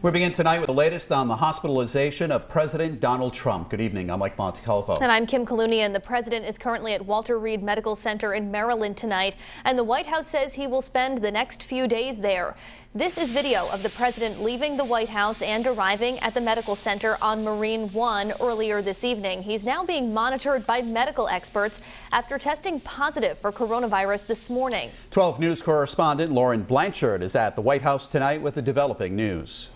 We begin tonight with the latest on the hospitalization of President Donald Trump. Good evening. I'm Mike Montecalvo. And I'm Kim Kalunian. The president is currently at Walter Reed Medical Center in Maryland tonight, and the White House says he will spend the next few days there. This is video of the president leaving the White House and arriving at the medical center on Marine One earlier this evening. He's now being monitored by medical experts after testing positive for coronavirus this morning. 12 News correspondent Lauren Blanchard is at the White House tonight with the developing news.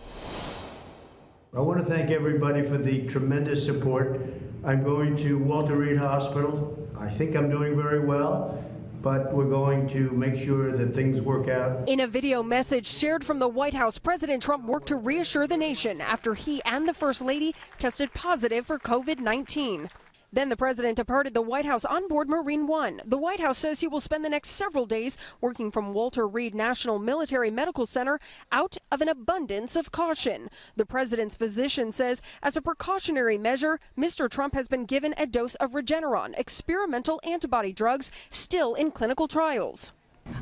I want to thank everybody for the tremendous support. I'm going to Walter Reed Hospital. I think I'm doing very well, but we're going to make sure that things work out. In a video message shared from the White House, President Trump worked to reassure the nation after he and the First Lady tested positive for COVID-19. Then the president departed the White House on board Marine One. The White House says he will spend the next several days working from Walter Reed National Military Medical Center out of an abundance of caution. The president's physician says as a precautionary measure, Mr. Trump has been given a dose of Regeneron, experimental antibody drugs still in clinical trials.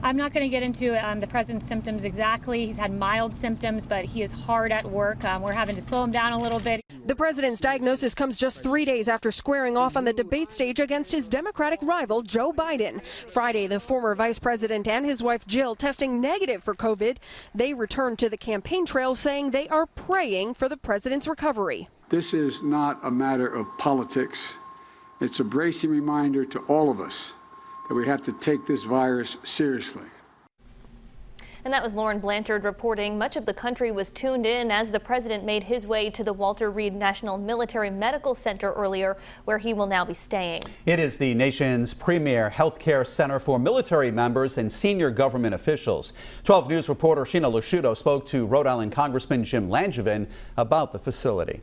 I'm not going to get into the president's symptoms exactly. He's had mild symptoms, but he is hard at work. We're having to slow him down a little bit. The president's diagnosis comes just 3 days after squaring off on the debate stage against his Democratic rival, Joe Biden. Friday, the former vice president and his wife, Jill, testing negative for COVID. They returned to the campaign trail saying they are praying for the president's recovery. This is not a matter of politics. It's a bracing reminder to all of us that we have to take this virus seriously. And that was Lauren Blanchard reporting. Much of the country was tuned in as the president made his way to the Walter Reed National Military Medical Center earlier, where he will now be staying. It is the nation's premier health care center for military members and senior government officials. 12 News reporter Shiina LoSciuto spoke to Rhode Island Congressman Jim Langevin about the facility.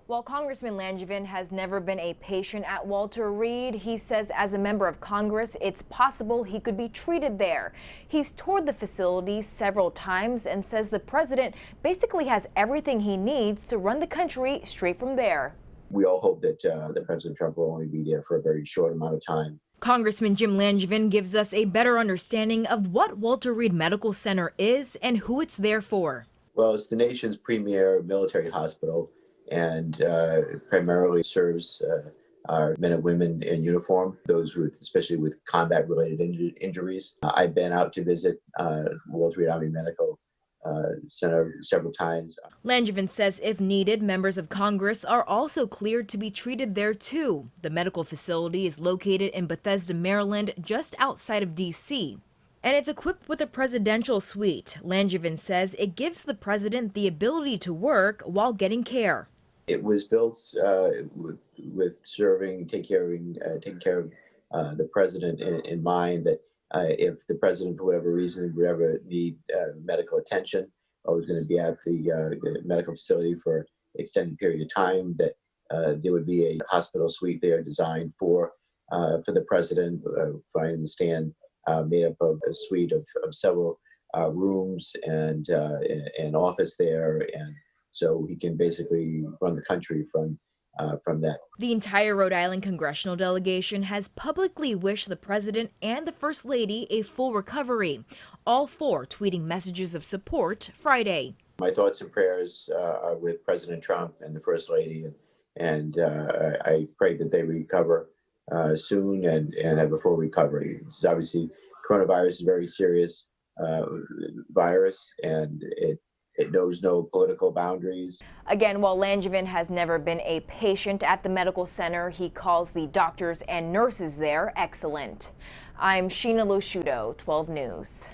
While Congressman Langevin has never been a patient at Walter Reed, he says as a member of Congress, it's possible he could be treated there. He's toured the facility several times and says the president basically has everything he needs to run the country straight from there. We all hope that President Trump will only be there for a very short amount of time. Congressman Jim Langevin gives us a better understanding of what Walter Reed Medical Center is and who it's there for. Well, it's the nation's premier military hospital, and primarily serves our men and women in uniform, those with, especially with combat-related injuries. I've been out to visit Walter Reed Army Medical Center several times. Langevin says if needed, members of Congress are also cleared to be treated there too. The medical facility is located in Bethesda, Maryland, just outside of D.C. And it's equipped with a presidential suite. Langevin says it gives the president the ability to work while getting care. It was built with taking care of the president in mind, that if the president, for whatever reason, would ever need medical attention or was going to be at the medical facility for an extended period of time, that there would be a hospital suite there designed for the president, if I understand, made up of a suite of several rooms and an office there, and so he can basically run the country from that. The entire Rhode Island congressional delegation has publicly wished the president and the First Lady a full recovery, all four tweeting messages of support Friday. My thoughts and prayers are with President Trump and the First Lady, and I pray that they recover soon and have a full recovery. This is obviously, coronavirus is a very serious virus, and it knows no political boundaries. Again, while Langevin has never been a patient at the medical center, he calls the doctors and nurses there excellent. I'm Shiina LoSciuto, 12 News.